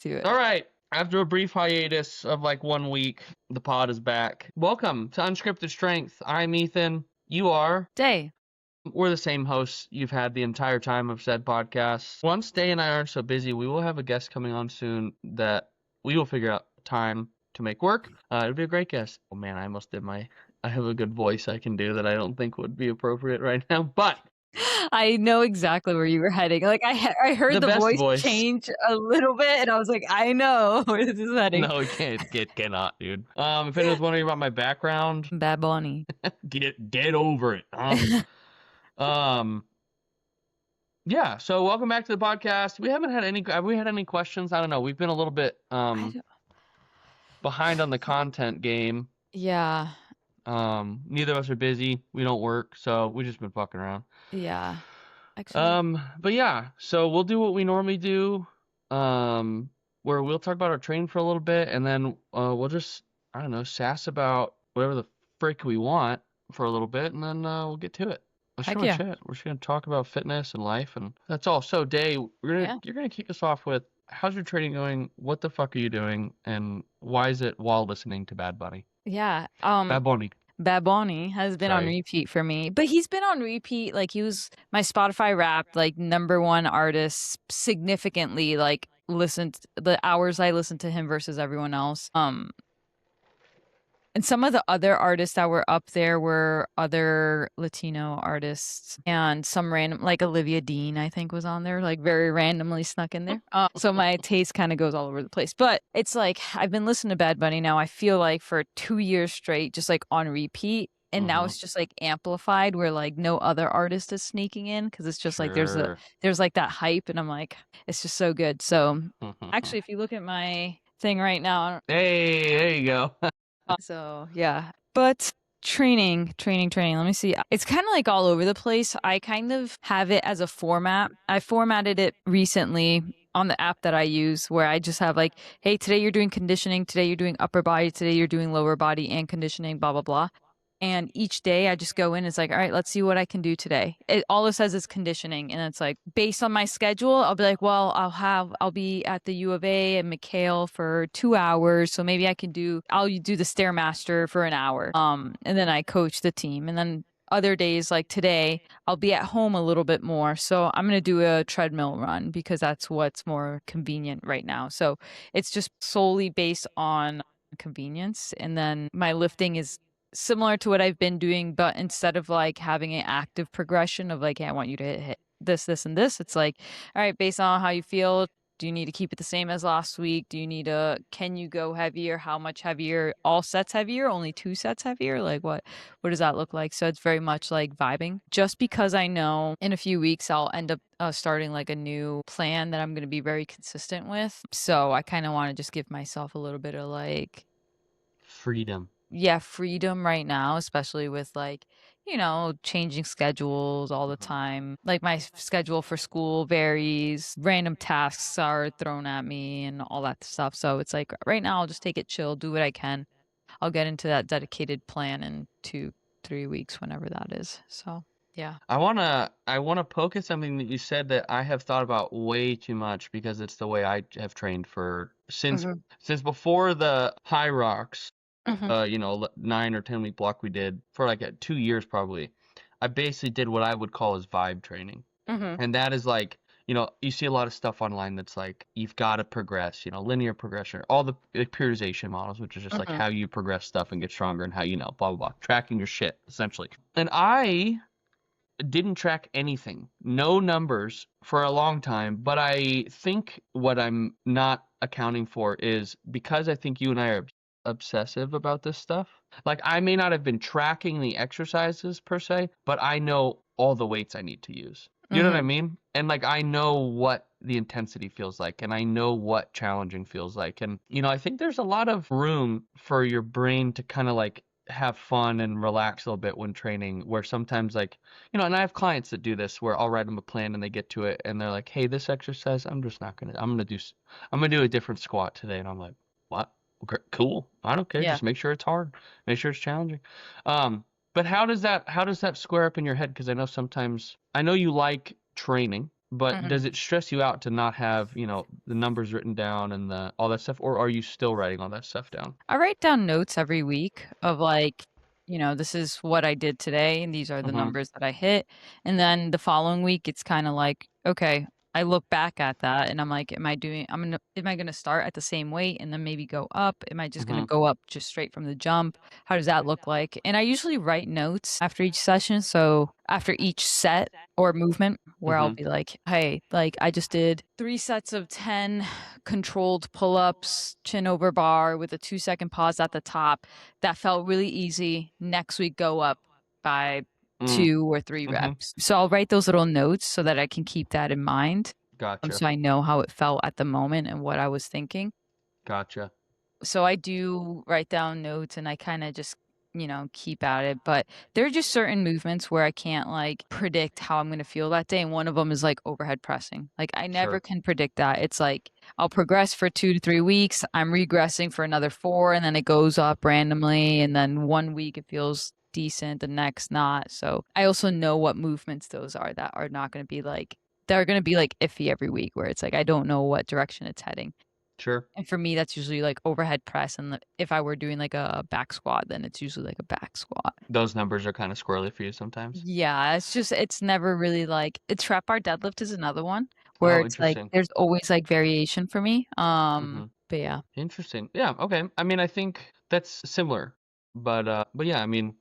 do it. All right. After a brief hiatus of like 1 week, the pod is back. Welcome to Unscripted Strength. I'm Ethan. You are Day. We're the same hosts you've had the entire time of said podcast. Once Day and I aren't so busy, we will have a guest coming on soon that we will figure out time to make work. It'll be a great guest. Oh man, I have a good voice I can do that I don't think would be appropriate right now, but I know exactly where you were heading. Like I heard the best voice change a little bit, and I was like, I know where this is heading. No, it cannot, dude. If anyone's wondering about my background, Bad Bunny. get over it. Yeah. So welcome back to the podcast. Have we had any questions? I don't know. We've been a little bit behind on the content game. Yeah. Neither of us are busy. We don't work, so we've just been fucking around. Yeah. Actually. But yeah, so we'll do what we normally do. Where we'll talk about our training for a little bit, and then we'll just, I don't know, sass about whatever the frick we want for a little bit, and then we'll get to it. Let's Heck pretty yeah. much it. We're just gonna talk about fitness and life, and that's all. So, Day, you're gonna kick us off with, how's your training going? What the fuck are you doing? And why is it while listening to Bad Bunny? Yeah. Bad Bunny. Bad Bunny has been on repeat for me, but he's been on repeat. Like, he was my Spotify Wrapped, like, #1 artist significantly. Like, listened the hours I listened to him versus everyone else. And some of the other artists that were up there were other Latino artists, and some random, like Olivia Dean, I think, was on there, like very randomly snuck in there. So my taste kind of goes all over the place. But it's like, I've been listening to Bad Bunny now, I feel like, for 2 years straight, just like on repeat. And now it's just like amplified, where like no other artist is sneaking in, because it's just like there's like that hype, and I'm like, it's just so good. So actually, if you look at my thing right now, hey, there you go. So yeah, but training. Let me see. It's kind of like all over the place. I kind of have it as a format. I formatted it recently on the app that I use, where I just have like, hey, today you're doing conditioning, today you're doing upper body, today you're doing lower body and conditioning, blah, blah, blah. And each day I just go in, it's like, all right, let's see what I can do today. All it says is conditioning. And it's like, based on my schedule, I'll be like, well, I'll be at the U of A and McHale for 2 hours. So maybe I'll do the Stairmaster for an hour. And then I coach the team. And then other days, like today, I'll be at home a little bit more. So I'm going to do a treadmill run, because that's what's more convenient right now. So it's just solely based on convenience. And then my lifting is similar to what I've been doing, but instead of like having an active progression of like, hey, I want you to hit this, this, and this, it's like, all right, based on how you feel, do you need to keep it the same as last week? Can you go heavier? How much heavier? All sets heavier? Only 2 sets heavier? Like, what does that look like? So it's very much like vibing, just because I know in a few weeks I'll end up starting like a new plan that I'm going to be very consistent with. So I kind of want to just give myself a little bit of like freedom right now, especially with like, changing schedules all the time. Like, my schedule for school varies, random tasks are thrown at me and all that stuff. So it's like, right now I'll just take it chill, do what I can. I'll get into that dedicated plan in 2-3 weeks, whenever that is. So yeah. I wanna poke at something that you said that I have thought about way too much, because it's the way I have trained since before the High Rocks. 9 or 10 week block we did for like 2 years probably. I basically did what I would call as vibe training. And that is like, you see a lot of stuff online that's like, you've got to progress, linear progression, all the periodization models, which is just like how you progress stuff and get stronger, and how, blah, blah, blah, tracking your shit, essentially. And I didn't track anything, no numbers for a long time. But I think what I'm not accounting for is, because I think you and I are obsessive about this stuff. Like, I may not have been tracking the exercises per se, but I know all the weights I need to use. You know what I mean? And like, I know what the intensity feels like, and I know what challenging feels like. And, I think there's a lot of room for your brain to kind of like have fun and relax a little bit when training, where sometimes like, and I have clients that do this, where I'll write them a plan and they get to it and they're like, hey, this exercise, I'm gonna do a different squat today. And I'm like, what? Cool. I don't care. Yeah. Just make sure it's hard. Make sure it's challenging. But how does that square up in your head? Because I know you like training. But Mhm. does it stress you out to not have, the numbers written down and all that stuff, or are you still writing all that stuff down? I write down notes every week of like, this is what I did today and these are the Mm-hmm. numbers that I hit. And then the following week it's kind of like, okay, I look back at that and I'm like, am I gonna start at the same weight and then maybe go up? Am I just gonna Mm-hmm. go up just straight from the jump? How does that look like? And I usually write notes after each session. So after each set or movement where I'll Mm-hmm. be like, hey, like I just did 3 sets of 10 controlled pull-ups, chin over bar with a 2-second pause at the top. That felt really easy. Next week, go up by Mm. 2 or 3 Mm-hmm. reps. So I'll write those little notes so that I can keep that in mind. Gotcha. So I know how it felt at the moment and what I was thinking. Gotcha. So I do write down notes and I kind of just, keep at it. But there are just certain movements where I can't like predict how I'm going to feel that day. And one of them is like overhead pressing. Like I never Sure. can predict that. It's like I'll progress for 2 to 3 weeks. I'm regressing for another 4 and then it goes up randomly. And then one week it feels decent, the next not. So I also know what movements those are that are not going to be like, they're going to be like iffy every week where it's like I don't know what direction it's heading. Sure. And for me, that's usually like overhead press. And if I were doing like a back squat, then it's usually like a back squat. Those numbers are kind of squirrely for you sometimes. Yeah, it's never really like a trap bar deadlift is another one where Oh, it's like interesting. there's always like variation for me. Mm-hmm. But yeah. Interesting. Yeah. Okay. I mean, I think that's similar, but yeah, I mean,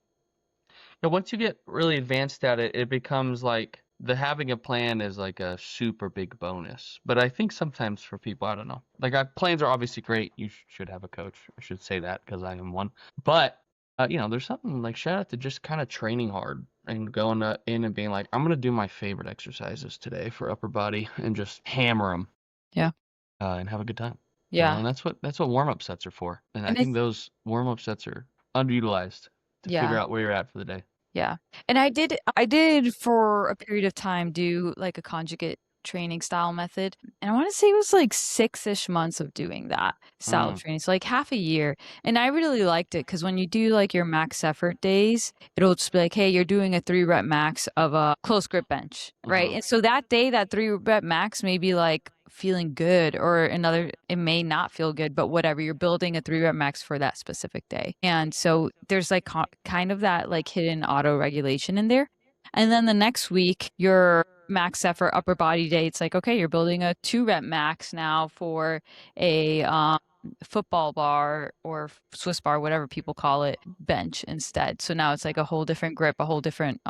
once you get really advanced at it, it becomes like the having a plan is like a super big bonus. But I think sometimes for people, I don't know. Like plans are obviously great. You should have a coach. I should say that because I am one. But there's something like shout out to just kind of training hard and going in and being like, I'm gonna do my favorite exercises today for upper body and just hammer them Yeah. and have a good time. Yeah. And that's what warm up sets are for. And I And think those warm up sets are underutilized to figure yeah. out where you're at for the day. Yeah. And I did for a period of time do like a conjugate training style method. And I want to say it was like 6-ish months of doing that style of Mm, training. So like half a year. And I really liked it because when you do like your max effort days, it'll just be like, hey, you're doing a 3 rep max of a close grip bench, right? mm-hmm. And so that day, that 3 rep max may be like feeling good or another it may not feel good, but whatever, you're building a 3 rep max for that specific day. And so there's like kind of that like hidden auto regulation in there. And then the next week your max effort upper body day, it's like, okay, you're building a 2 rep max now for a football bar or Swiss bar, whatever people call it, bench instead. So now it's like a whole different grip, a whole different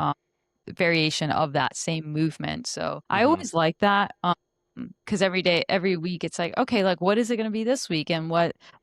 variation of that same movement. So I Mm-hmm. always like that. Because every day, every week, it's like, okay, like what is it going to be this week? And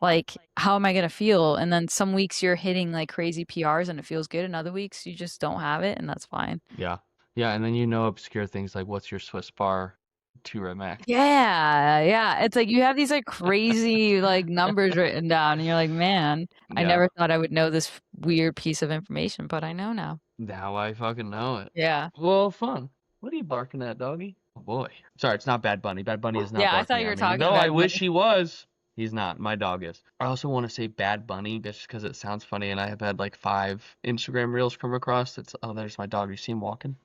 like, how am I going to feel? And then some weeks you're hitting like crazy PRs and it feels good. And other weeks you just don't have it. And that's fine. Yeah. Yeah, and then obscure things like what's your Swiss bar 2 rep max. Yeah. Yeah. It's like you have these like crazy like numbers written down and you're like, man, I Yeah. never thought I would know this weird piece of information, but I know now. Now I fucking know it. Yeah. Well, fun. What are you barking at, doggy? Oh boy. Sorry, it's not Bad Bunny. Bad Bunny is not Yeah. I thought barking you at were me. talking Though I about wish money. he was. He's not. My dog is. I also want to say Bad Bunny just because it sounds funny, and I have had like 5 Instagram reels come across. It's there's my dog. You see him walking?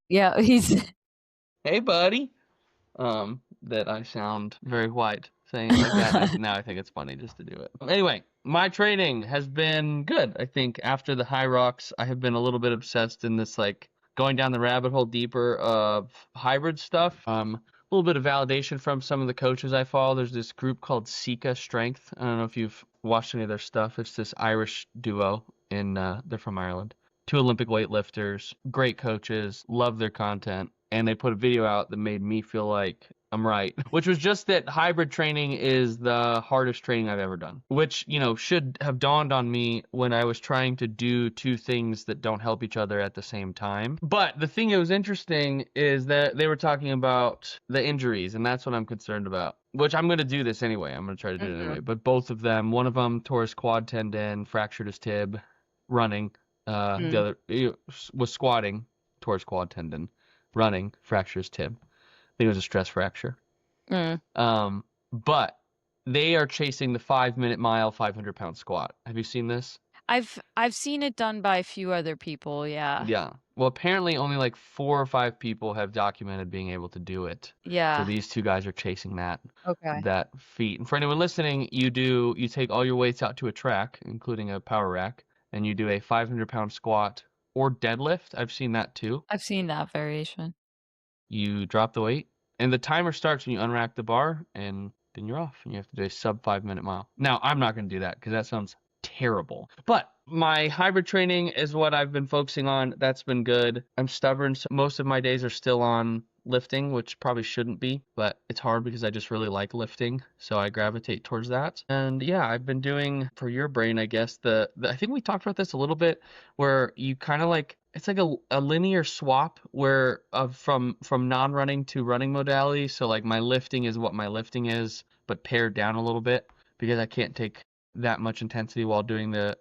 Yeah. He's. Hey, buddy. That I sound very white saying it like that. And now I think it's funny just to do it. Anyway, my training has been good. I think after the high rocks, I have been a little bit obsessed in this like going down the rabbit hole deeper of hybrid stuff. A little bit of validation from some of the coaches I follow. There's this group called Sika Strength. I don't know if you've watched any of their stuff. It's this Irish duo in they're from Ireland. 2 Olympic weightlifters, great coaches, love their content, and they put a video out that made me feel like I'm right, which was just that hybrid training is the hardest training I've ever done, which, should have dawned on me when I was trying to do 2 things that don't help each other at the same time. But the thing that was interesting is that they were talking about the injuries, and that's what I'm concerned about, which I'm going to do this anyway. I'm going to try to do it Mhm. anyway. But both of them, one of them tore his quad tendon, fractured his tib running. The Mm. other was squatting, tore his quad tendon, running, fractured his tib. I think it was a stress fracture. Mm. But they are chasing the 5-minute mile, 500-pound squat. Have you seen this? I've seen it done by a few other people, yeah. Yeah. Well, apparently only like 4 or 5 people have documented being able to do it. So Yeah. these two guys are chasing Okay. that feat. And for anyone listening, you take all your weights out to a track, including a power rack, and you do a 500-pound squat or deadlift. I've seen that too. I've seen that variation. You drop the weight, and the timer starts when you unrack the bar, and then you're off, and you have to do a sub 5-minute mile. Now, I'm not going to do that because that sounds terrible. But my hybrid training is what I've been focusing on. That's been good. I'm stubborn, so most of my days are still on lifting, which probably shouldn't be, but it's hard because I just really like lifting, so I gravitate towards that. And yeah, I've been doing for your brain, I guess, I think we talked about this a little bit, where you kind of like it's like a linear swap where from non-running to running modality. So like my lifting is what my lifting is, but pared down a little bit because I can't take that much intensity while doing an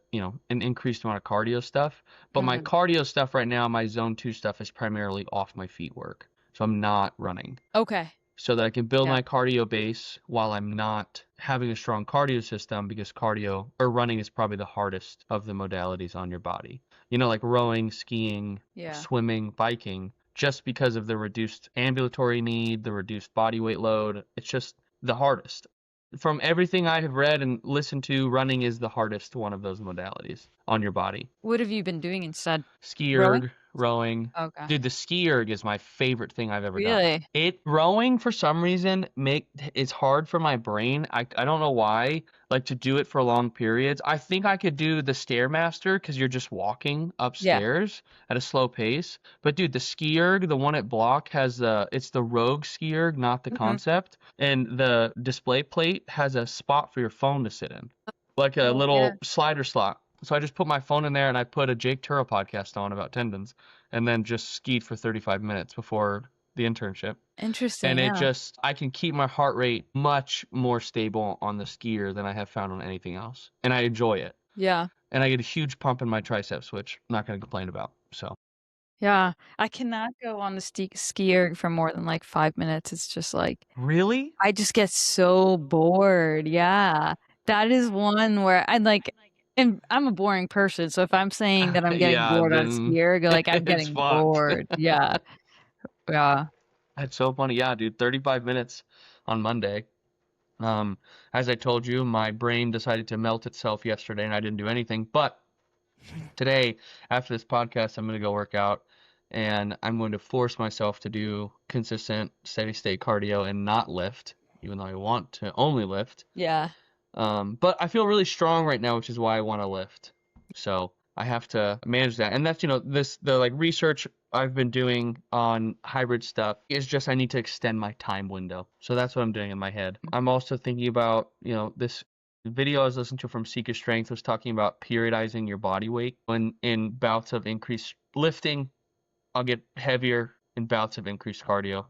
increased amount of cardio stuff. But my Hmm. cardio stuff right now, my zone 2 stuff is primarily off my feet work. So I'm not running Okay. so that I can build Yeah. my cardio base while I'm not having a strong cardio system because cardio or running is probably the hardest of the modalities on your body. Like rowing, skiing, Yeah. swimming, biking, just because of the reduced ambulatory need, the reduced body weight load. It's just the hardest. From everything I have read and listened to, running is the hardest one of those modalities on your body. What have you been doing instead? Ski Rowing? erg, rowing. Okay. Dude, the ski erg is my favorite thing I've ever done. Really? Rowing for some reason it's hard for my brain. I don't know why. Like to do it for long periods. I think I could do the Stairmaster because you're just walking Yeah. upstairs at a slow pace. But dude, the ski erg, the one at Block it's the Rogue ski erg, not the Hmm. concept. And the display plate has a spot for your phone to sit in, like a Oh, yeah. little slider slot. So I just put my phone in there and I put a Jake Turro podcast on about tendons and then just skied for 35 minutes before the internship. And Interesting. Yeah. I can keep my heart rate much more stable on the skier than I have found on anything else. And I enjoy it. Yeah. And I get a huge pump in my triceps, which I'm not going to complain about. So, Yeah. I cannot go on the skier for more than like 5 minutes. It's just like really? I just get so bored. Yeah. That is one where I like, and I'm a boring person. So if I'm saying that I'm getting Yeah, bored on then skier, like I'm it's getting fucked. bored. Yeah. Yeah. That's so funny. Yeah, dude, 35 minutes on Monday. Um, as I told you, my brain decided to melt itself yesterday and I didn't do anything. But today, after this podcast, I'm going to go work out and I'm going to force myself to do consistent, steady state cardio and not lift, even though I want to only lift. Yeah. But I feel really strong right now, which is why I want to lift. So I have to manage that. And that's, the like research I've been doing on hybrid stuff is just I need to extend my time window. So that's what I'm doing in my head. I'm also thinking about, this video I was listening to from Seeker Strength was talking about periodizing your body weight. When in bouts of increased lifting, I'll get heavier. In bouts of increased cardio,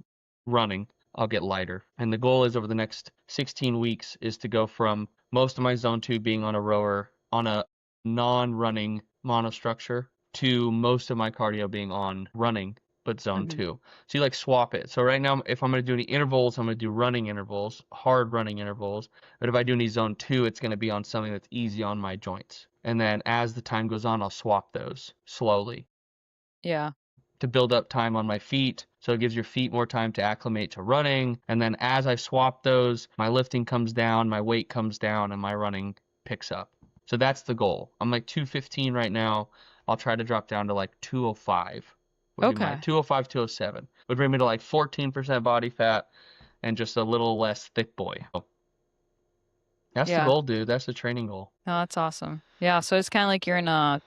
running, I'll get lighter. And the goal is over the next 16 weeks is to go from most of my zone 2 being on a rower on a non-running monostructure to most of my cardio being on running but zone Hmm. 2. So you like swap it. So right now if I'm going to do any intervals, I'm going to do running intervals, hard running intervals. But if I do any zone 2, it's going to be on something that's easy on my joints. And then as the time goes on, I'll swap those slowly Yeah. to build up time on my feet. So it gives your feet more time to acclimate to running. And then as I swap those, my lifting comes down, my weight comes down, and my running picks up. So that's the goal. I'm like 215 right now. I'll try to drop down to like 205. Would be my Okay. 205, 207. Would bring me to like 14% body fat and just a little less thick boy. That's the Yeah. goal, dude. That's the training goal. No, that's awesome. Yeah. So it's kind of like you're in a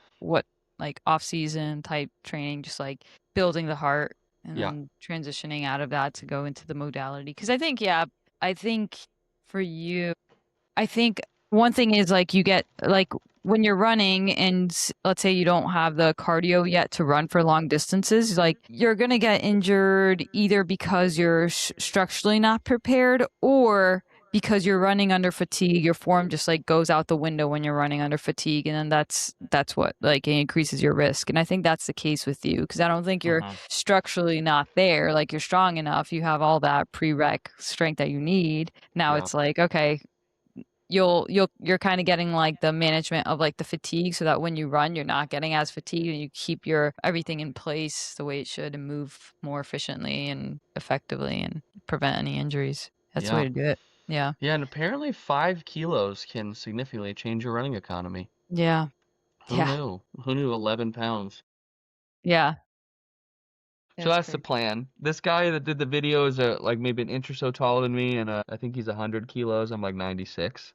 like off season type training, just like building the heart and Yeah. then transitioning out of that to go into the modality. Because I think for you, I think one thing is like you get like when you're running and let's say you don't have the cardio yet to run for long distances, like you're going to get injured either because you're structurally not prepared or because you're running under fatigue. Your form just like goes out the window when you're running under fatigue, and then that's what like it increases your risk. And I think that's the case with you because I don't think you're Mm-hmm. structurally not there. Like you're strong enough, you have all that prereq strength that you need. Now Yeah. it's like, okay, you're kind of getting like the management of like the fatigue, so that when you run, you're not getting as fatigued and you keep your everything in place the way it should and move more efficiently and effectively and prevent any injuries. That's the way Yeah. to do it. Yeah. Yeah, and apparently 5 kilos can significantly change your running economy. Yeah. Who Yeah. knew? Who knew 11 pounds? Yeah. So That's that's the crazy. plan. This guy that did the video is like maybe an inch or so taller than me, and I think he's 100 kilos. I'm like 96.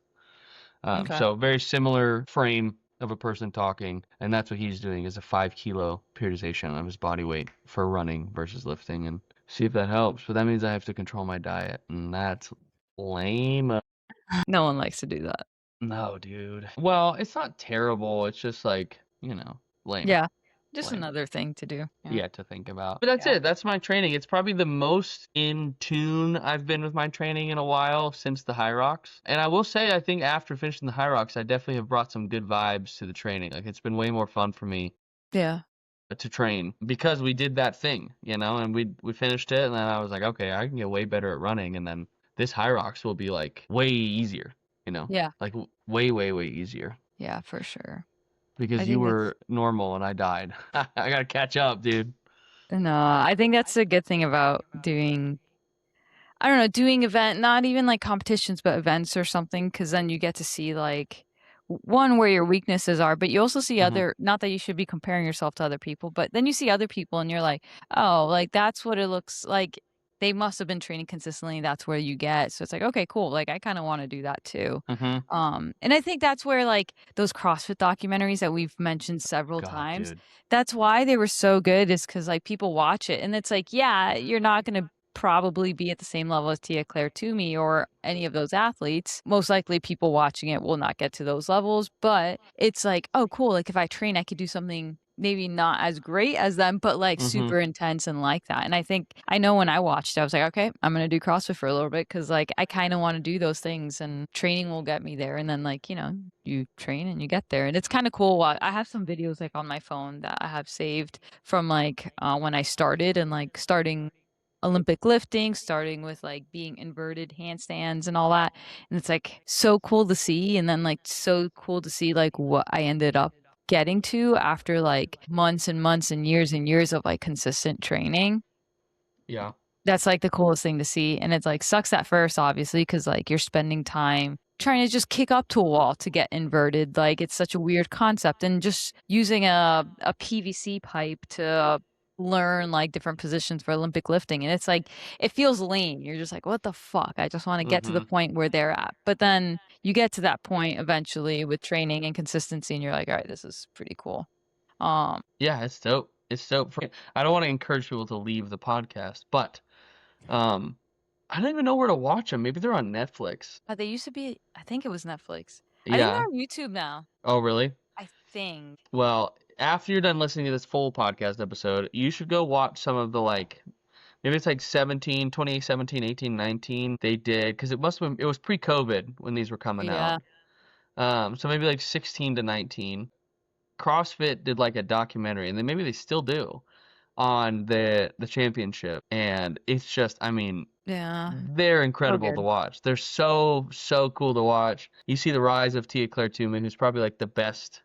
Okay. So very similar frame of a person talking, and that's what he's doing is a 5 kilo periodization of his body weight for running versus lifting, and see if that helps. But that means I have to control my diet, and that's lame. No one likes to do that. No, dude. Well, it's not terrible. It's just like, lame. Yeah. Just Lame. another thing to do. Yeah. Yeah, to think about. But that's Yeah. it. That's my training. It's probably the most in tune I've been with my training in a while since the High Rocks. And I will say, I think after finishing the High Rocks, I definitely have brought some good vibes to the training. Like, it's been way more fun for me Yeah. to train because we did that thing, and we finished it. And then I was like, okay, I can get way better at running. And then this High Rocks will be like way easier, Yeah. like way, way, way easier. Yeah, for sure. I Because you think that's were normal and I died. I gotta catch up, dude. no, I think that's a good thing about doing I don't know, doing not even like competitions, but events or something, because then you get to see like one where your weaknesses are, but you also see Hmm. other, not that you should be comparing yourself to other people, but then you see other people and you're like, oh, like that's what it looks like. They must have been training consistently. That's where you get. So it's like, okay, cool. Like I kind of want to do that too. Hmm. And I think that's where like those CrossFit documentaries that we've mentioned Oh several God, times, dude. that's why they were so good is because like people watch it and it's like, yeah, you're not going to probably be at the same level as Tia Claire Toomey or any of those athletes. Most likely people watching it will not get to those levels, but it's like, oh cool, like if I train I could do something maybe not as great as them, but like Hmm. super intense and like that. And I think I know when I watched it, I was like, okay, I'm gonna do CrossFit for a little bit because like I kind of want to do those things and training will get me there. And then like, you train and you get there. And it's kind of cool. I have some videos like on my phone that I have saved from like when I started and like starting Olympic lifting, starting with like being inverted handstands and all that. And it's like so cool to see. And then like so cool to see like what I ended up getting to after like months and months and years of like consistent training. Yeah. That's like the coolest thing to see. And it's like sucks at first, obviously, because like you're spending time trying to just kick up to a wall to get inverted. Like it's such a weird concept. And just using a PVC pipe to learn like different positions for Olympic lifting. And it's like it feels lame. You're just like, what the fuck? I just want to get to the Hmm. point where they're at. But then you get to that point eventually with training and consistency, and you're like, all right, this is pretty cool. Um, Yeah, it's dope. It's dope. I don't want to encourage people to leave the podcast, but um, I don't even know where to watch them. Maybe they're on Netflix. they used to be, I think it was Netflix. I think they're Yeah. on YouTube now. Oh, really? I think. Well, after you're done listening to this full podcast episode, you should go watch some of the like maybe it's like 2017, 18, 19 they did because it was pre-COVID when these were coming Yeah. out. So maybe like 16 to 19. CrossFit did like a documentary, and then maybe they still do on the championship, and it's just, I mean, Yeah. they're So incredible to good. watch. They're so cool to watch. You see the rise of Tia Claire Toomey, who's probably like the best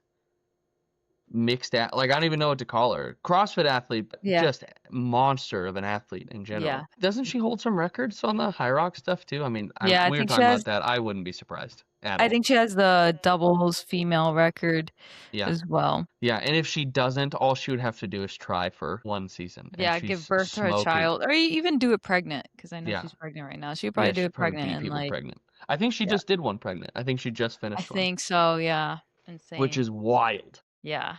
like I don't even know what to call her. CrossFit athlete, but Yeah. just monster of an athlete in Yeah. general. Doesn't she hold some records on the high rock stuff too? I mean, Yeah. we were talking about that. I wouldn't be surprised at I all. think she has the doubles female record Yeah. as well. Yeah, and if she doesn't, all she would have to do is try for one season, and Yeah. Give she's birth to her smoking. child or even do it pregnant because I know Yeah, she's pregnant right now. She would probably yeah, do she'd it probably pregnant beat and people like, pregnant. I think she yeah, just did one pregnant. I think she just I finished one, think so. Yeah. which Insane. is wild. Yeah.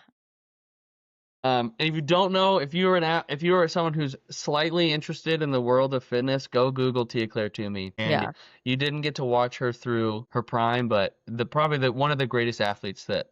And if you don't know, if you are someone who's slightly interested in the world of fitness, go Google Tia Claire Toomey. And Yeah. you didn't get to watch her through her prime, but probably one of the greatest athletes that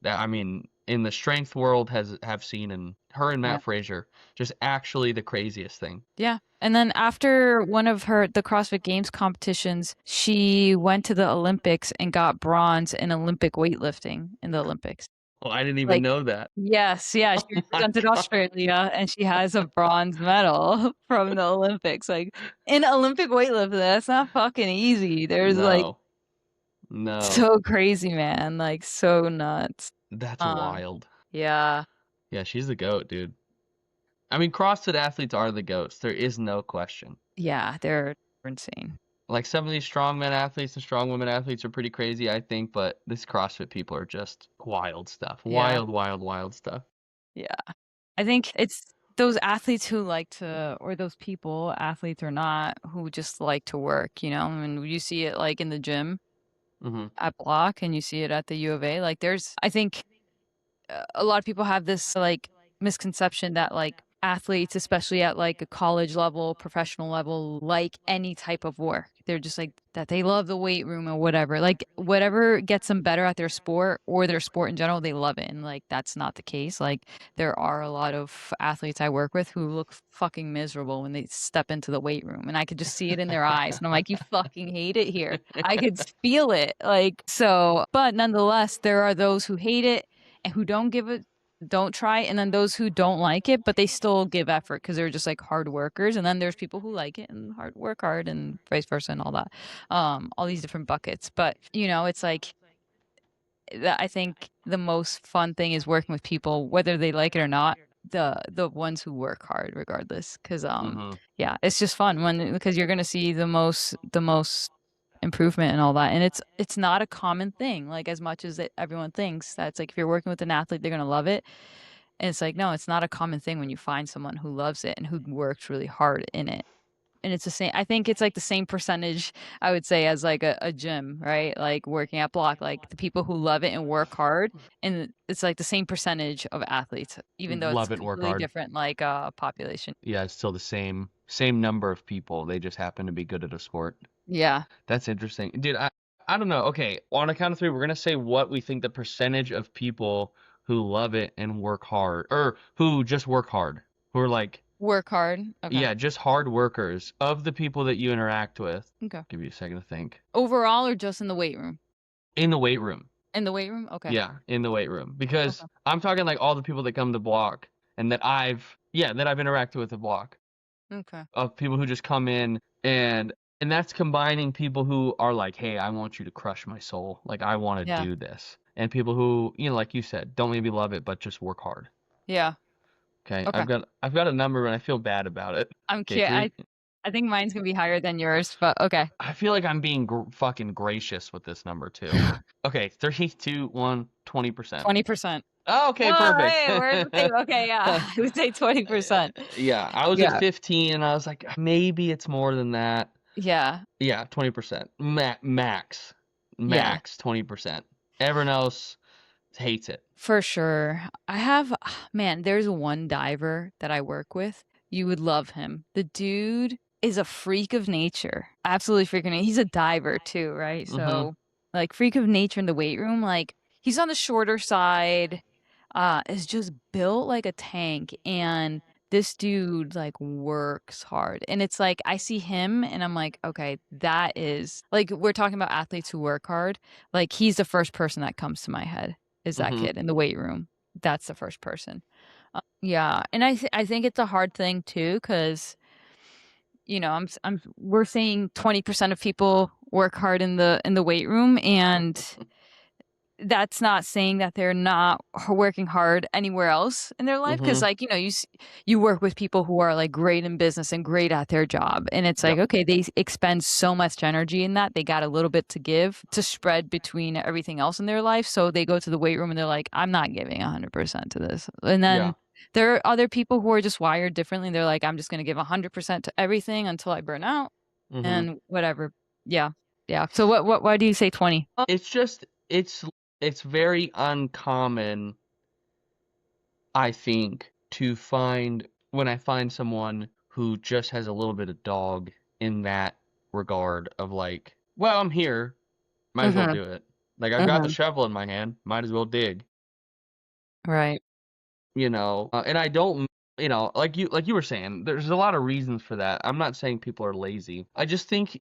I mean in the strength world have seen, and her and Yeah. Matt Frazier, just actually the craziest thing. Yeah. And then after one of the CrossFit Games competitions, she went to the Olympics and got bronze in Olympic weightlifting in the Olympics. Oh, I didn't even Like, know that. yes, yeah, she Oh my represented God. Australia and she has a bronze medal from the Olympics. Like in Olympic weightlifting, that's not fucking easy. There's like No. No. So crazy, man. Like so nuts. That's Um, wild. yeah. Yeah, she's the GOAT, dude. I mean, CrossFit athletes are the GOATs. There is no question. Yeah, they're insane. Like some of these strongman athletes and strong women athletes are pretty crazy, I think, but this CrossFit people are just wild stuff. Yeah. Wild, wild, wild stuff. Yeah. I think it's those athletes who like to, or those people, athletes or not, who just like to work, you know? And you see it like in the gym Mhm. at Block and you see it at the U of A. Like I think a lot of people have this like misconception that like athletes, especially at like a college level, professional level, like any type of work. They're just like that they love the weight room or whatever. Like whatever gets them better at their sport or their sport in general, they love it. And like that's not the case. Like there are a lot of athletes I work with who look fucking miserable when they step into the weight room. And I could just see it in their eyes. And I'm like, you fucking hate it here. I could feel it. Like so, but nonetheless, there are those who hate it and who don't try, and then those who don't like it but they still give effort because they're just like hard workers, and then there's people who like it and work hard and vice versa and all that, all these different buckets. But it's like I think the most fun thing is working with people whether they like it or not, the ones who work hard regardless, because Mhm. yeah, it's just fun because you're gonna see the most improvement and all that, and it's not a common thing, like as much as everyone thinks that it's like if you're working with an athlete they're gonna love it, and it's like no, it's not a common thing when you find someone who loves it and who works really hard in it. And it's the same, I think it's like the same percentage, I would say, as like a gym, right? Like working at Block, like the people who love it and work hard, and it's like the same percentage of athletes, even though it's Love it and work completely hard. different like population. Yeah, it's still the same number of people. They just happen to be good at a sport. Yeah. That's interesting. Dude, I don't know. Okay, on a count of three, we're gonna say what we think the percentage of people who love it and work hard, or who just work hard, who are like, Work hard. Okay. yeah, just hard workers of the people that you interact with. Okay. Give you a second to think. Overall or just in the weight room? In the weight room. In the weight room? Okay. Yeah, in the weight room. Because Okay. I'm talking like all the people that come to Block and that I've interacted with at Block. Okay. Of people who just come in and that's combining people who are like, "Hey, I want you to crush my soul. Like I want to Yeah. do this." And people who, like you said, don't maybe love it but just work hard. Yeah. Okay? Okay. I've got a number and I feel bad about it. I'm Okay, curious. I think mine's gonna be higher than yours, but okay. I feel like I'm being fucking gracious with this number too. Okay, 3, 2, 1, 20%. 20%. Oh, okay, Oh, perfect. hey, we're in the same. Okay, yeah. I would say 20%. Yeah, I was at Yeah. 15 and I was like, maybe it's more than that. Yeah. Yeah, 20%. Max. Yeah. Max 20%. Everyone else hates it. For sure. I have, man, there's one diver that I work with. You would love him. The dude is a freak of nature. Absolutely freaking. He's a diver too, right? Mhm. So, like, freak of nature in the weight room. Like, he's on the shorter side, is just built like a tank. And this dude, like, works hard. And it's like, I see him and I'm like, okay, that is, like, we're talking about athletes who work hard. Like, he's the first person that comes to my head is that Mhm. kid in the weight room. That's the first person. Yeah, and I think it's a hard thing too because we're saying 20% of people work hard in the weight room, and that's not saying that they're not working hard anywhere else in their life, because Mhm. like you work with people who are like great in business and great at their job, and it's like Yep. okay, they expend so much energy in that, they got a little bit to give to spread between everything else in their life, so they go to the weight room and they're like, I'm not giving 100% to this. And Yeah. then there are other people who are just wired differently. They're like, I'm just going to give 100% to everything until I burn out Mhm. and whatever. Yeah. Yeah. So why do you say 20? It's just it's very uncommon, I think, to find when I find someone who just has a little bit of dog in that regard of like, well, I'm here, might as well Mhm. do it. Like I've got the Mhm. shovel in my hand, might as well dig. Right. And I don't, like you were saying, there's a lot of reasons for that. I'm not saying people are lazy. I just think,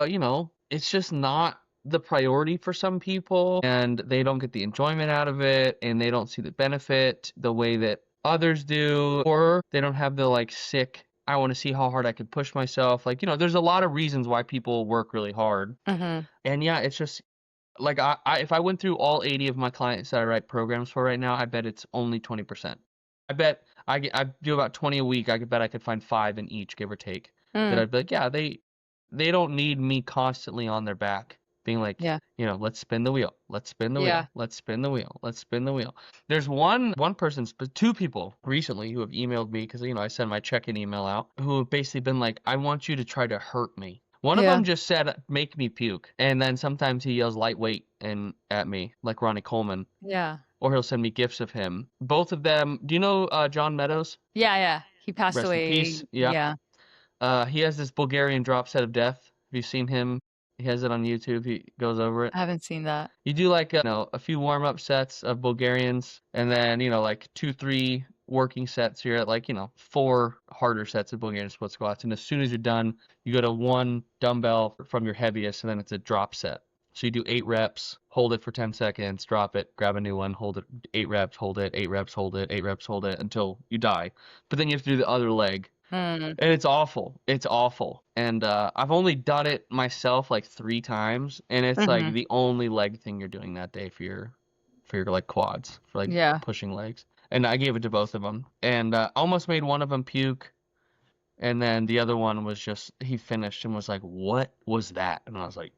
it's just not the priority for some people, and they don't get the enjoyment out of it, and they don't see the benefit the way that others do, or they don't have the like sick, I want to see how hard I could push myself. Like, there's a lot of reasons why people work really hard. Mhm. And yeah, it's just Like if I went through all 80 of my clients that I write programs for right now, I bet it's only 20%. I bet I do about 20 a week. I could bet I could find 5 in each, give or take. That Mm, I'd be like, yeah, they don't need me constantly on their back, being like, yeah. let's spin the wheel, let's spin the Yeah. wheel, let's spin the wheel, let's spin the wheel. There's one person, two people recently who have emailed me because I send my check-in email out, who have basically been like, I want you to try to hurt me. One of Yeah. them just said, make me puke. And then sometimes he yells lightweight and at me, like Ronnie Coleman. Yeah. Or he'll send me gifs of him. Both of them, do you know John Meadows? Yeah. Yeah. He passed Rest in away. peace. Yeah. Yeah. He has this Bulgarian drop set of death. Have you seen him? He has it on YouTube. He goes over it. I haven't seen that. You do like a few warm-up sets of Bulgarians, and then like 2-3 working sets. You're at like 4 harder sets of Bulgarian split squats, and as soon as you're done, you go to 1 dumbbell from your heaviest, and then it's a drop set. So you do 8 reps, hold it for 10 seconds, drop it, grab a new one, hold it 8 reps, hold it 8 reps, hold it 8 reps, hold it until you die. But then you have to do the other leg. Mm. And it's awful. It's awful. And I've only done it myself like 3 times, and it's like Hmm. the only leg thing you're doing that day for your like quads, for like Yeah. pushing legs. And I gave it to both of them, and almost made one of them puke. And then the other one was just he finished and was like, "What was that?" And I was like,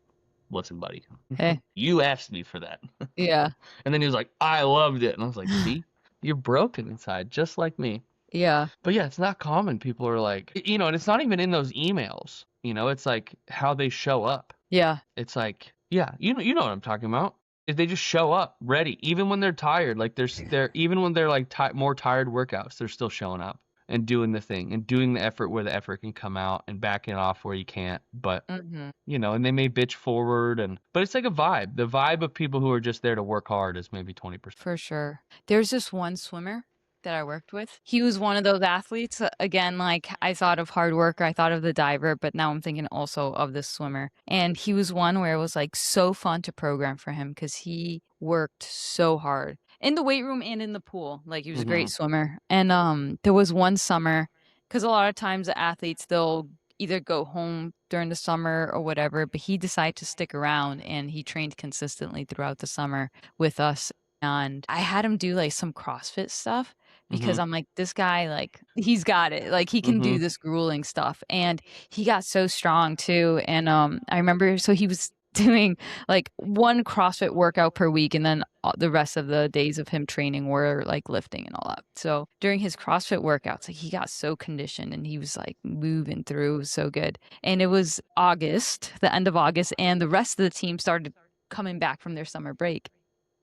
"Listen, buddy, Hey. you asked me for that." Yeah. And then he was like, "I loved it," and I was like, "See, you're broken inside, just like me." Yeah. But yeah, it's not common. People are like, and it's not even in those emails. It's like how they show up. Yeah. It's like, yeah, you know what I'm talking about. If they just show up ready, even when they're tired, like they're even when they're like more tired workouts, they're still showing up and doing the thing and doing the effort where the effort can come out and backing it off where you can't. But Hmm. and they may bitch forward but it's like a vibe. The vibe of people who are just there to work hard is maybe 20%. For sure. There's this one swimmer that I worked with. He was one of those athletes. Again, like I thought of hard worker, I thought of the diver, but now I'm thinking also of this swimmer. And he was one where it was like so fun to program for him because he worked so hard in the weight room and in the pool. Like he was a Mm-hmm. great swimmer. And there was one summer because a lot of times the athletes they'll either go home during the summer or whatever, but he decided to stick around and he trained consistently throughout the summer with us. And I had him do like some CrossFit stuff Mm-hmm. because I'm like, this guy, like, he's got it. Like, he can Mm-hmm. do this grueling stuff. And he got so strong too. And I remember, so he was doing like one CrossFit workout per week. And then the rest of the days of him training were like lifting and all that. So during his CrossFit workouts, like, he got so conditioned and he was like moving through. It was so good. And it was August, the end of August, and the rest of the team started coming back from their summer break.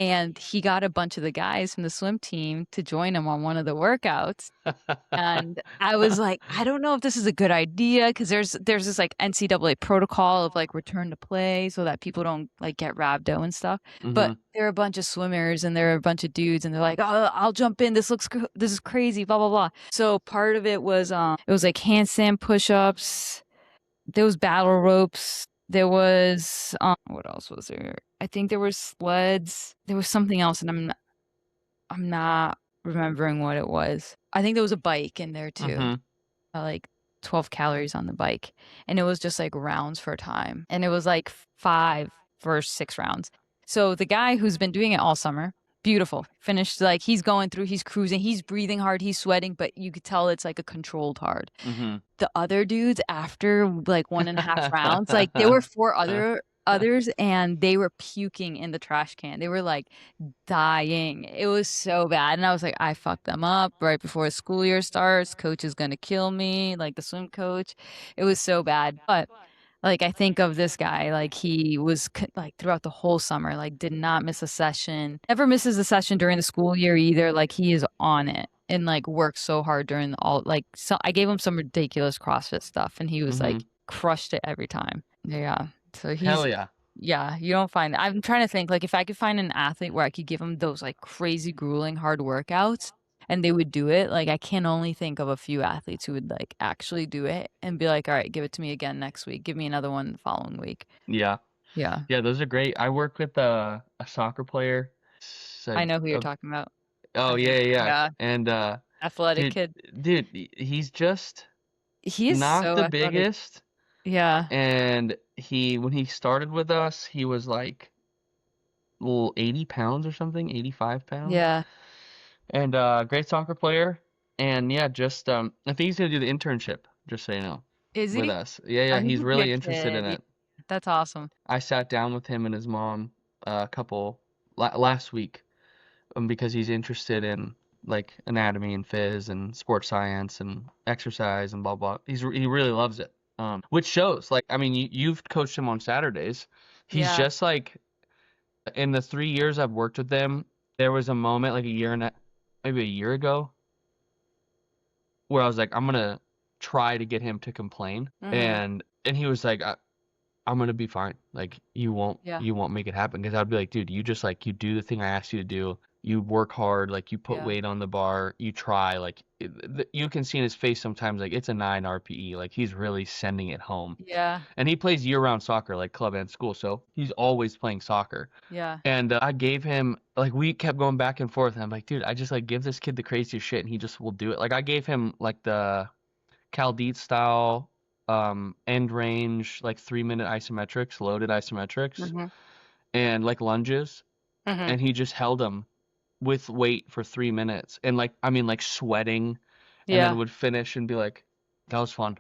And he got a bunch of the guys from the swim team to join him on one of the workouts. And I was like, I don't know if this is a good idea because there's this like NCAA protocol of like return to play so that people don't like get rhabdo and stuff. Mm-hmm. But there are a bunch of swimmers and there are a bunch of dudes and they're like, oh, I'll jump in. This is crazy. Blah blah blah. So part of it was like handstand push-ups. There was battle ropes. There was what else was there? I think there were sleds. There was something else, and I'm not remembering what it was. I think there was a bike in there too. Mm-hmm. Like 12 calories on the bike, and it was just like rounds for time, and it was like 5 for 6 rounds. So the guy who's been doing it all summer, beautiful, finished like he's going through, he's cruising, he's breathing hard, he's sweating, but you could tell it's like a controlled hard. Mm-hmm. The other dudes after like 1.5 rounds, like there were 4 others and they were puking in the trash can. They were like dying. It was so bad. And I was like, I fucked them up right before the school year starts. Coach is gonna kill me, like the swim coach. It was so bad. But like I think of this guy, like he was like throughout the whole summer, like did not miss a session, never misses a session during the school year either. Like he is on it and like works so hard during all like so I gave him some ridiculous CrossFit stuff and he was Mm-hmm. like crushed it every time. Yeah. So Hell he's yeah. yeah, you don't find I'm trying to think like if I could find an athlete where I could give him those like crazy grueling hard workouts and they would do it, like I can only think of a few athletes who would like actually do it and be like, all right, give it to me again next week. Give me another one the following week. Yeah. Yeah. Yeah, those are great. I work with a soccer player. I Said, know who you're talking about. oh I yeah, think. yeah, yeah. Yeah. And Athletic dude, kid. he's just He is not so the athletic. biggest. Yeah. And when he started with us, he was like little 80 pounds or something, 85 pounds. Yeah. And great soccer player. And yeah, just I think he's gonna do the internship, just so you know, Is with he? us. Yeah, I yeah, think he's he'd be a really interested in kid. Yeah. it. That's awesome. I sat down with him and his mom a couple last week, because he's interested in like anatomy and phys and sports science and exercise and blah blah. He really loves it. Which shows. Like, I mean, you've coached him on Saturdays. He's Yeah. just like, in the 3 years I've worked with them, there was a moment like a year and maybe a year ago where I was like, I'm gonna try to get him to complain, Mhm. and he was like, I'm gonna be fine. Like, Yeah. you won't make it happen. Because I'd be like, dude, you just like, you do the thing I asked you to do. You work hard, like you put Yeah. weight on the bar, you try, like you can see in his face sometimes like it's a 9 RPE, like he's really sending it home. Yeah. And he plays year-round soccer, like club and school, so he's always playing soccer. Yeah. And I gave him, like, we kept going back and forth, and I'm like, dude, I just like give this kid the craziest shit, and he just will do it. Like, I gave him like the Chaldeet style, end range, like 3-minute isometrics, loaded isometrics, Mhm. and like lunges, Mhm. and he just held them with weight for 3 minutes, and like, I mean, like sweating, and then Yeah. would finish and be like, that was fun.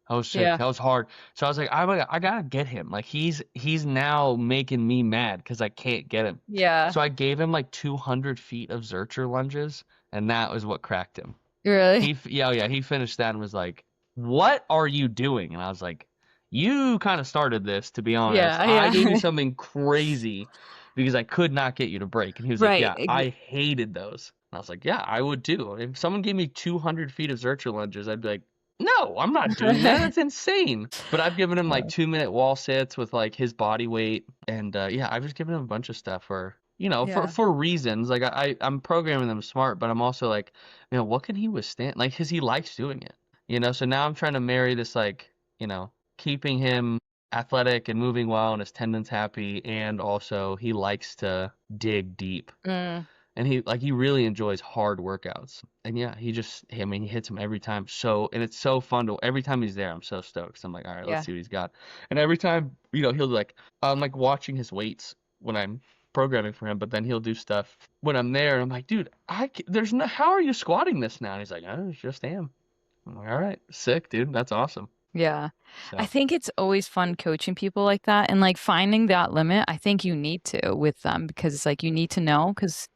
That was sick. Yeah. That was hard. So I was like, I gotta get him. Like, he's now making me mad because I can't get him. Yeah. So I gave him like 200 feet of Zercher lunges, and that was what cracked him. Really? Yeah, yeah, he finished that and was like, "What are you doing?" And I was like, "You kind of started this, to be honest. Yeah. I gave you Yeah. something crazy because I could not get you to break." And he was like, Right. "Yeah, I hated those." And I was like, "Yeah, I would too. If someone gave me 200 feet of Zercher lunges, I'd be like, no, I'm not doing that. That's insane." But I've given him like 2-minute wall sits with like his body weight, and yeah, I've just given him a bunch of stuff for, Yeah. for reasons. Like, I'm programming them smart, but I'm also like, what can he withstand? Like, cause he likes doing it, So now I'm trying to marry this, like, keeping him athletic and moving well and his tendons happy, and also he likes to dig deep. Mm. And he really enjoys hard workouts. And yeah, I mean, he hits them every time. So, and it's so fun to, every time he's there, I'm so stoked. So I'm like, all right, let's Yeah. see what he's got. And every time, he'll be like, I'm like watching his weights when I'm programming for him, but then he'll do stuff when I'm there. And I'm like, dude, there's no, how are you squatting this now? And he's like, oh, it's just him. I'm like, all right, sick, dude. That's awesome. Yeah. I So, think it's always fun coaching people like that and like finding that limit. I think you need to with them because it's like you need to know because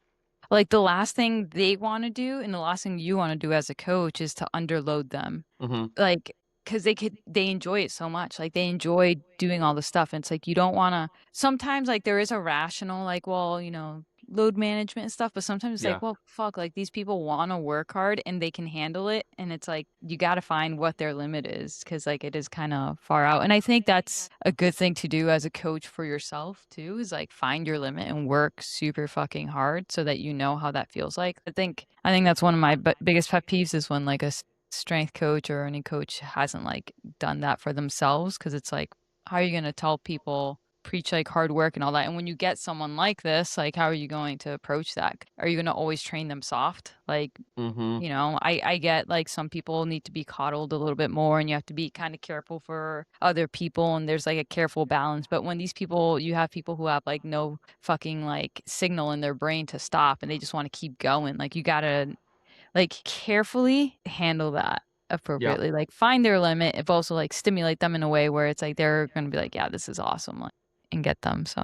like the last thing they want to do and the last thing you want to do as a coach is to underload them. mm-hmm. Like, because they enjoy it so much. Like, they enjoy doing all the stuff. And it's like, you don't want to, sometimes, like, there is a rational, like, well, load management and stuff. But sometimes it's like, Yeah. well, fuck, like, these people want to work hard and they can handle it. And it's like, you got to find what their limit is because, like, it is kind of far out. And I think that's a good thing to do as a coach for yourself, too, is like find your limit and work super fucking hard so that you know how that feels like. I think that's one of my biggest pet peeves is when, like, a strength coach or any coach hasn't like done that for themselves because it's like how are you going to tell people preach like hard work and all that and when you get someone like this like how are you going to approach that are you going to always train them soft like Mm-hmm. I get like some people need to be coddled a little bit more and you have to be kind of careful for other people and there's like a careful balance but when these people you have people who have like no fucking like signal in their brain to stop and they just want to keep going like you got to like carefully handle that Yeah. appropriately. Like find their limit, if also like stimulate them in a way where it's like they're gonna be like, yeah, this is awesome, like, and get them. So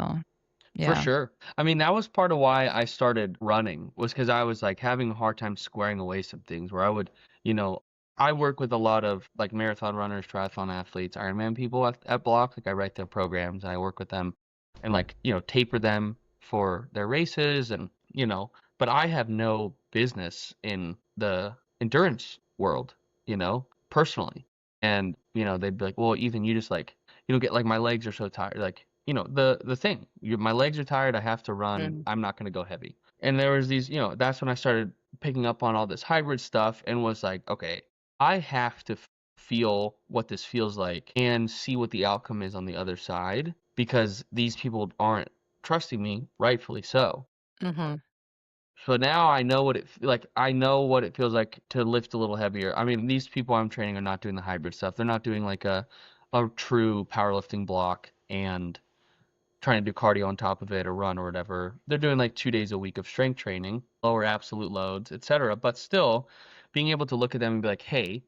For yeah. sure. I mean, that was part of why I started running, was because I was like having a hard time squaring away some things where I would, you know, I work with a lot of like marathon runners, triathlon athletes, Ironman people at Block. Like, I write their programs and I work with them and like, taper them for their races, and, but I have no business in the endurance world, personally. And, they'd be like, well, Ethan, you just like, get like, my legs are so tired. Like, the thing, my legs are tired. I have to run. Mhm. I'm not going to go heavy. And there was these, that's when I started picking up on all this hybrid stuff and was like, okay, I have to feel what this feels like and see what the outcome is on the other side, because these people aren't trusting me, rightfully so. Mhm. So now I know I know what it feels like to lift a little heavier. I mean, these people I'm training are not doing the hybrid stuff. They're not doing like a true powerlifting block and trying to do cardio on top of it or run or whatever. They're doing like 2 days a week of strength training, lower absolute loads, etc. But still being able to look at them and be like, hey,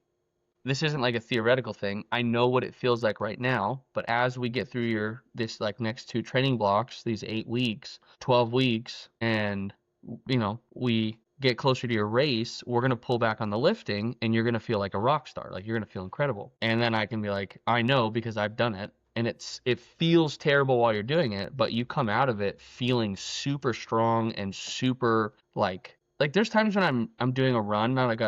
this isn't like a theoretical thing. I know what it feels like right now, but as we get through this like next two training blocks, these 8 weeks, 12 weeks, and we get closer to your race, we're going to pull back on the lifting and you're going to feel like a rock star. Like you're going to feel incredible. And then I can be like, I know because I've done it. And it feels terrible while you're doing it, but you come out of it feeling super strong and super like there's times when I'm doing a run, not like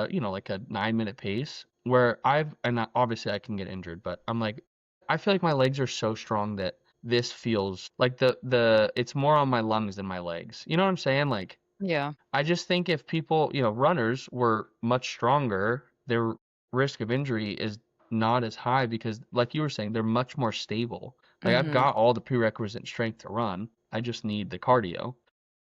a 9 minute pace where obviously I can get injured, but I'm like, I feel like my legs are so strong that this feels like it's more on my lungs than my legs. You know what I'm saying? Like, Yeah. I just think if people, runners were much stronger, their risk of injury is not as high because, like you were saying, they're much more stable. Like, I've Mm-hmm. got all the prerequisite strength to run. I just need the cardio.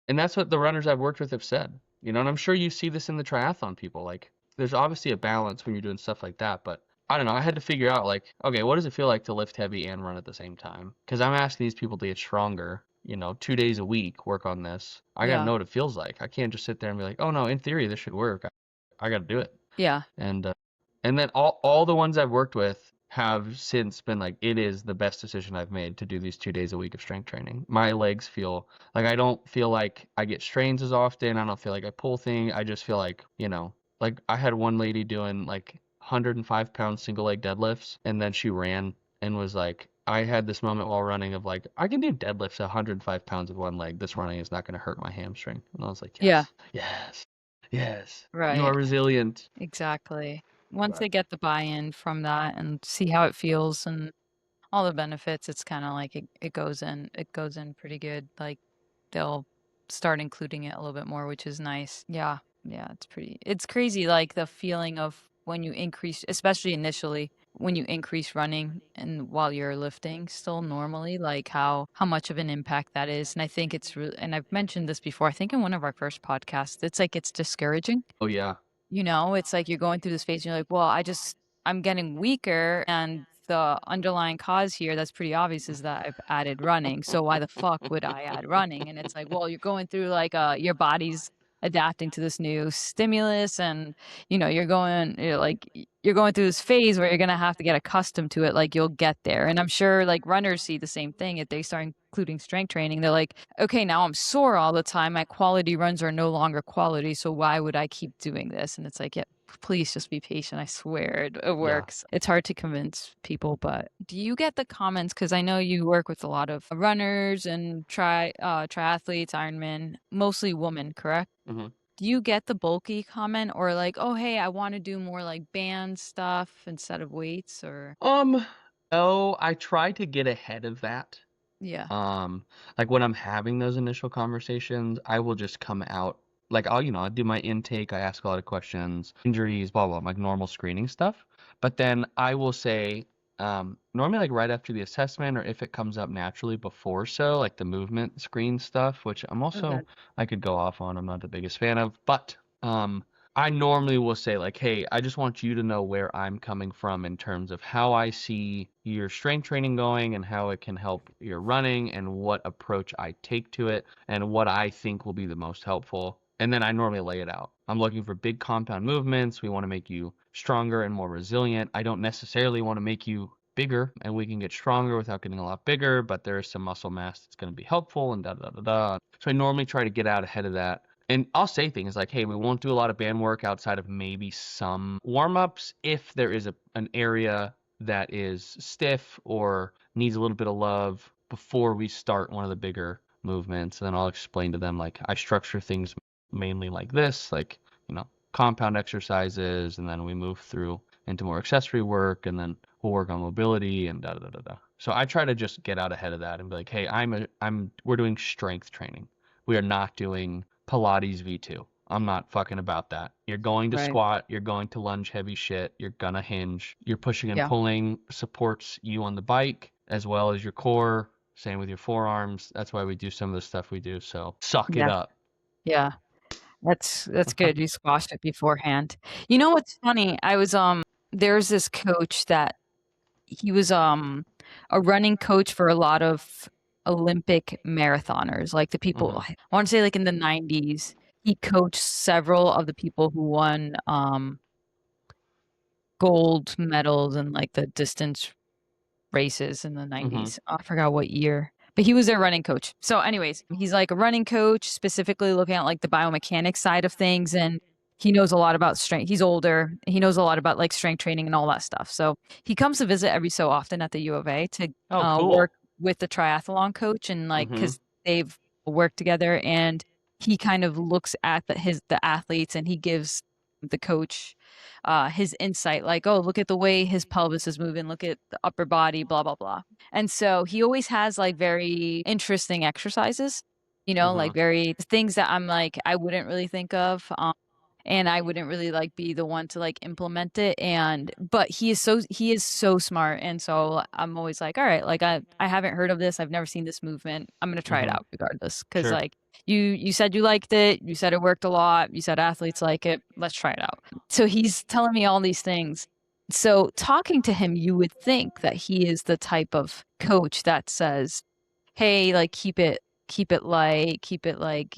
And that's what the runners I've worked with have said. And I'm sure you see this in the triathlon people. Like, there's obviously a balance when you're doing stuff like that, but I don't know. I had to figure out, like, okay, what does it feel like to lift heavy and run at the same time? Because I'm asking these people to get stronger, 2 days a week, work on this. I got to Yeah. know what it feels like. I can't just sit there and be like, oh no, in theory, this should work. I got to do it. Yeah. And and then all the ones I've worked with have since been like, it is the best decision I've made to do these 2 days a week of strength training. My legs feel like I don't feel like I get strains as often. I don't feel like I pull thing. I just feel like I had one lady doing like 105 pound single leg deadlifts, and then she ran and was like, I had this moment while running of like, I can do deadlifts 105 pounds with one leg. This running is not going to hurt my hamstring. And I was like, Yeah. yes, yes, yes. You are Right. resilient. Exactly. Once But they get the buy-in from that and see how it feels and all the benefits, it's kind of like it goes in pretty good. Like they'll start including it a little bit more, which is nice. Yeah. Yeah, it's crazy like the feeling of when you increase, especially initially, when you increase running and while you're lifting still normally, like how much of an impact that is. And I think it's really, and I've mentioned this before, I think in one of our first podcasts, it's like it's discouraging. oh yeah. It's like you're going through this phase and you're like, well, I'm getting weaker. And the underlying cause here that's pretty obvious is that I've added running. So why the fuck would I add running? And it's like, well, you're going through like your body's adapting to this new stimulus and you're going through this phase where you're going to have to get accustomed to it. Like you'll get there. And I'm sure like runners see the same thing. If they start including strength training, they're like, okay, now I'm sore all the time. My quality runs are no longer quality. So why would I keep doing this? And it's like, yeah, please just be patient. I swear it Yeah. works. It's hard to convince people, but do you get the comments? Because I know you work with a lot of runners and triathletes, Ironman, mostly women, correct? hmm Do you get the bulky comment or like, oh, hey, I want to do more like band stuff instead of weights or Um, no, I try to get ahead of that. yeah. Um, like when I'm having those initial conversations, I will just come out like I do my intake, I ask a lot of questions, injuries, blah blah, like normal screening stuff. But then I will say, normally like right after the assessment or if it comes up naturally before so, like the movement screen stuff, which Okay. I could go off on, I'm not the biggest fan of, but um I normally will say like, hey, I just want you to know where I'm coming from in terms of how I see your strength training going and how it can help your running and what approach I take to it and what I think will be the most helpful. And then I normally lay it out. I'm looking for big compound movements. We want to make you stronger and more resilient. I don't necessarily want to make you bigger and we can get stronger without getting a lot bigger, but there is some muscle mass that's going to be helpful and da da da da. So I normally try to get out ahead of that and I'll say things like, hey, we won't do a lot of band work outside of maybe some warm ups if there is an area that is stiff or needs a little bit of love before we start one of the bigger movements. And then I'll explain to them, like, I structure things mainly like this, like, compound exercises, and then we move through into more accessory work, and then we'll work on mobility and da da da da. So I try to just get out ahead of that and be like, hey, we're doing strength training. We are not doing Pilates V2. I'm not fucking about that. You're going to Right. squat, you're going to lunge heavy shit, you're gonna hinge. You're pushing and Yeah. pulling supports you on the bike as well as your core. Same with your forearms. That's why we do some of the stuff we do. So suck it Yeah. up. Yeah. That's good. You squashed it beforehand. You know what's funny? There's this coach that he was a running coach for a lot of Olympic marathoners, like the people, Mm-hmm. I want to say like in the 90s, he coached several of the people who won gold medals in like the distance races in the Mm-hmm. 90s. I forgot what year, but he was their running coach. So, anyways, he's like a running coach, specifically looking at like the biomechanics side of things. And he knows a lot about strength. He's older. He knows a lot about like strength training and all that stuff. So, he comes to visit every so often at the U of A to Oh, work cool. with the triathlon coach and like, Mm-hmm. because they've worked together and he kind of looks at the athletes and he gives the coach his insight, like, oh, look at the way his pelvis is moving, look at the upper body, blah, blah, blah. And so he always has like very interesting exercises, Mm-hmm. like very things that I'm like, I wouldn't really think of. And I wouldn't really like be the one to like implement it. And but he is so smart. And so I'm always like, all right, like I haven't heard of this. I've never seen this movement. I'm gonna try it Mm-hmm. out regardless. Cause Sure. like you said you liked it, you said it worked a lot, you said athletes like it. Let's try it out. So he's telling me all these things. So talking to him, you would think that he is the type of coach that says, hey, like keep it light, keep it like,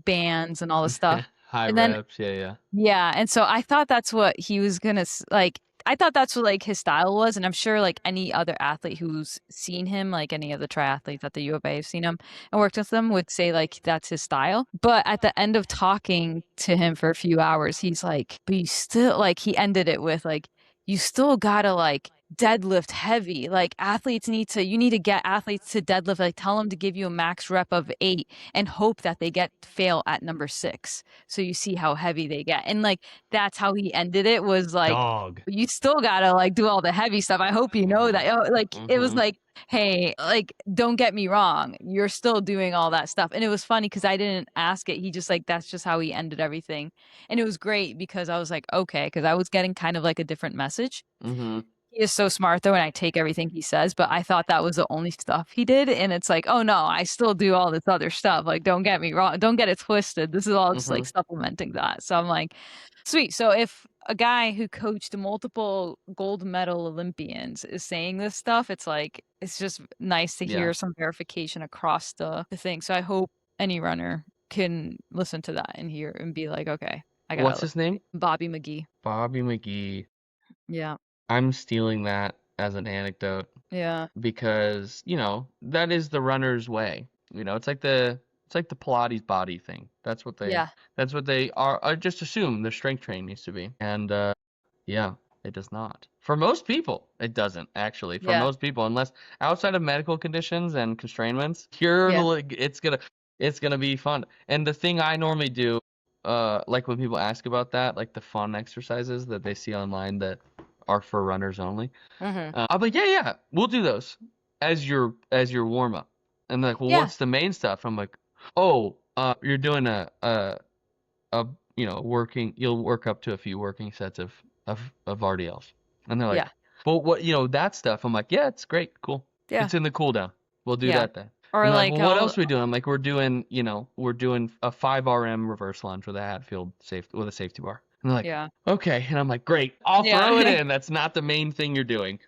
bands and all this stuff. High And then reps. Yeah, yeah. yeah, and so I thought that's what he was gonna like. I thought that's what like his style was, and I'm sure like any other athlete who's seen him, like any of the triathletes at the U of A have seen him and worked with them, would say like that's his style. But at the end of talking to him for a few hours, he's like, "But you still like." He ended it with like, "You still gotta like." Deadlift heavy, like you need to get athletes to deadlift, like tell them to give you a max rep of 8 and hope that they get fail at number 6, so you see how heavy they get. And like that's how he ended it, was like, Dog. you still gotta like do all the heavy stuff. I hope you know Mm-hmm. that. Oh, like it was Mm-hmm. like, hey, like don't get me wrong, you're still doing all that stuff. And it was funny because I didn't ask it. He just like that's just how he ended everything. And it was great because I was like, okay, because I was getting kind of like a different message. Mm-hmm. He is so smart though, and I take everything he says, but I thought that was the only stuff he did. And it's like, oh no, I still do all this other stuff. Like, don't get me wrong, don't get it twisted. This is all just Mm-hmm. like supplementing that. So I'm like, sweet. So if a guy who coached multiple gold medal Olympians is saying this stuff, it's like it's just nice to Yeah. hear some verification across the thing. So I hope any runner can listen to that and hear and be like, okay, I gotta What's listen. his name? Bobby McGee. Bobby McGee. Yeah. I'm stealing that as an anecdote Yeah. because, that is the runner's way. It's like the Pilates body thing. Yeah. That's what they are. I just assume their strength training needs to be. And yeah, it does not. For most people, it doesn't actually. For Yeah. most people, unless outside of medical conditions and constraints, you're Yeah. like it's gonna be fun. And the thing I normally do, like when people ask about that, like the fun exercises that they see online that are for runners only, Mhm. I'm like, yeah, yeah, we'll do those as your warm up. And they're like, well, Yeah. what's the main stuff? I'm like, oh, you're doing a working. You'll work up to a few working sets of RDLs, and they're like, Yeah. but what that stuff? I'm like, yeah, it's great, cool. Yeah. It's in the cool down. We'll do Yeah. that then. Or And they're like, like well, what I'll else are we doing? I'm like, we're doing a 5 RM reverse lunge with a Hatfield with a safety bar. And they're like, yeah. okay. And I'm like, great, I'll throw it Yeah. in. That's not the main thing you're doing.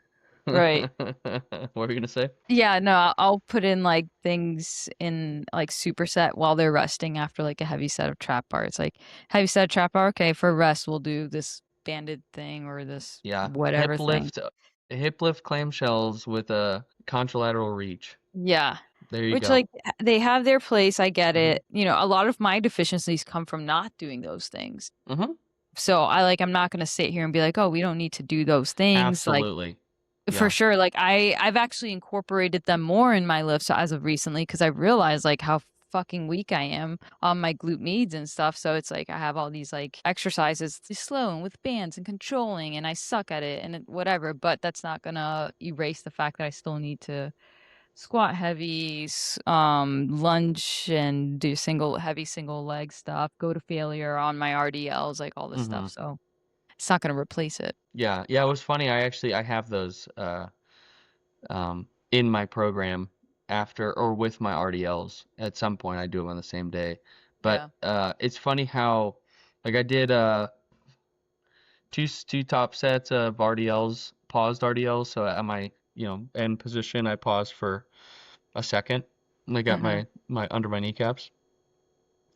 Right. What were you gonna say? Yeah, no, I'll put in like things in like superset while they're resting after like a heavy set of trap bar. It's like heavy set of trap bar. Okay, for rest we'll do this banded thing or this Yeah, whatever thing. hip lift clamshells with a contralateral reach. Yeah. There you Which go. like they have their place, I get Mhm. it. A lot of my deficiencies come from not doing those things. Mhm. So I'm not gonna sit here and be like, oh, we don't need to do those things. Like Absolutely. for Yeah. sure, like I've actually incorporated them more in my lifts as of recently because I realized like how fucking weak I am on my glute medis and stuff. So it's like I have all these like exercises slow and with bands and controlling, and I suck at it and whatever. But that's not gonna erase the fact that I still need to squat heavy, lunge and do single leg stuff, go to failure on my RDLs, like all this stuff. Mhm. So it's not gonna replace it. Yeah. Yeah, it was funny. I have those in my program after or with my RDLs. At some point I do them on the same day. But Yeah. it's funny how like I did two top sets of paused RDLs. So at my end position I paused for a second. Like at my under my kneecaps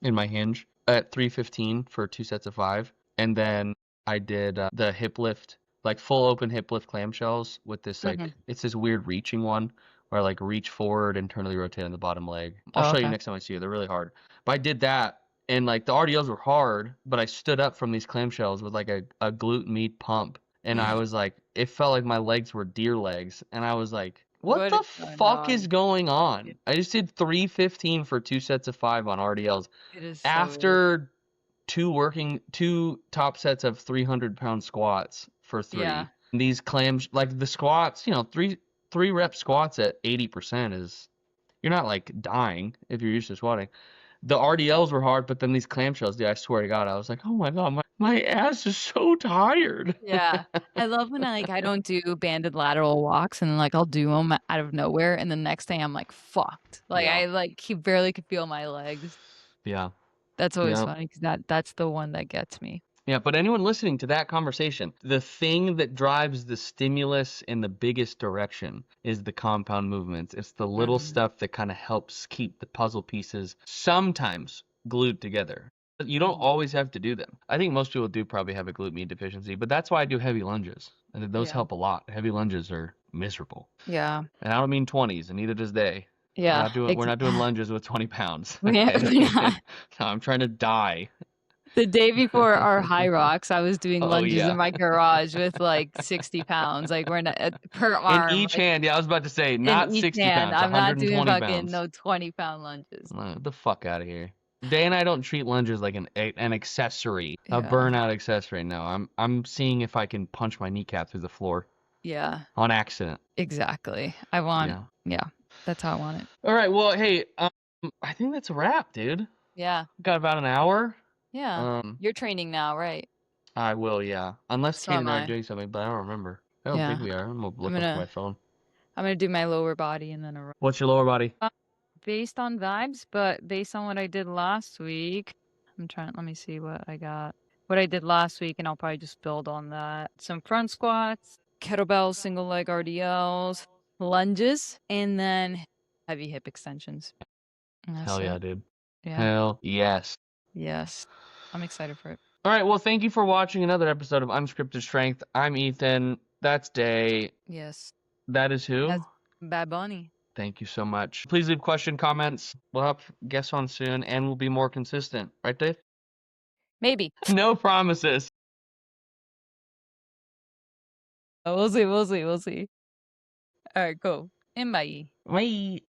in my hinge at 315 for 2 sets of 5. And then I did the hip lift, like full open hip lift clamshells with this it's this weird reaching one where I like reach forward, internally rotate on the bottom leg. I'll Oh, show you okay. next time I see you. They're really hard. But I did that and like the RDLs were hard, but I stood up from these clamshells with like a glute med pump. And I was like, it felt like my legs were deer legs. And I was like, what What is the going fuck is on? going on? I just did 315 for 2 sets of 5 on RDLs It is so weird. after two top sets of 300-pound squats for 3. Yeah. These clams, like the squats, three rep squats at 80% is, you're not like dying if you're used to squatting. The RDLs were hard, but then these clamshells, dude, I swear to God, I was like, oh my God, my ass is so tired. Yeah. I love when I don't do banded lateral walks and like I'll do them out of nowhere and the next day I'm like fucked. Like Yeah. I barely could feel my legs. Yeah. That's always Yeah. funny because that's the one that gets me. Yeah, but anyone listening to that conversation, the thing that drives the stimulus in the biggest direction is the compound movements. It's the little stuff that kind of helps keep the puzzle pieces sometimes glued together. You don't always have to do them. I think most people do probably have a glute med deficiency, but that's why I do heavy lunges. And those help a lot. Heavy lunges are miserable. Yeah. And I don't mean 20s, and neither does they. Yeah. We're not doing lunges with 20 pounds. Yeah, Okay? we're not. No, I'm trying to die. The day before our high rocks, I was doing Oh, lunges yeah. in my garage with like 60 pounds. Like we're not per In arm. each like, hand, yeah, I was about to say, in not each 60 hand. pounds, I'm not doing 120 fucking pounds. no 20-pound lunges. Get the fuck out of here. Day and I don't treat lunges like an accessory, a Yeah. burnout accessory. No, I'm seeing if I can punch my kneecap through the floor Yeah. on accident. Exactly. I want. Yeah. That's how I want it. All right. Well, hey, I think that's a wrap, dude. Yeah. Got about an hour. Yeah. You're training now, right? I will, yeah. Unless So Kate am and I are I. doing something, but I don't remember. I don't think we are. I'm looking for my phone. I'm gonna do my lower body and then a What's your lower body? based on vibes, but based on what I did last week. Let me see what I got. What I did last week, and I'll probably just build on that. Some front squats, kettlebells, single leg RDLs, lunges, and then heavy hip extensions. Hell yeah, dude. Yeah. Hell yes. Yes. I'm excited for it. All right. Well, thank you for watching another episode of Unscripted Strength. I'm Ethan. That's Day. Yes. That is who? That's Bad Bunny. Thank you so much. Please leave comments. We'll have guests on soon, and we'll be more consistent. Right, Dave? Maybe. No promises. We'll see. All right, cool. And bye. Bye.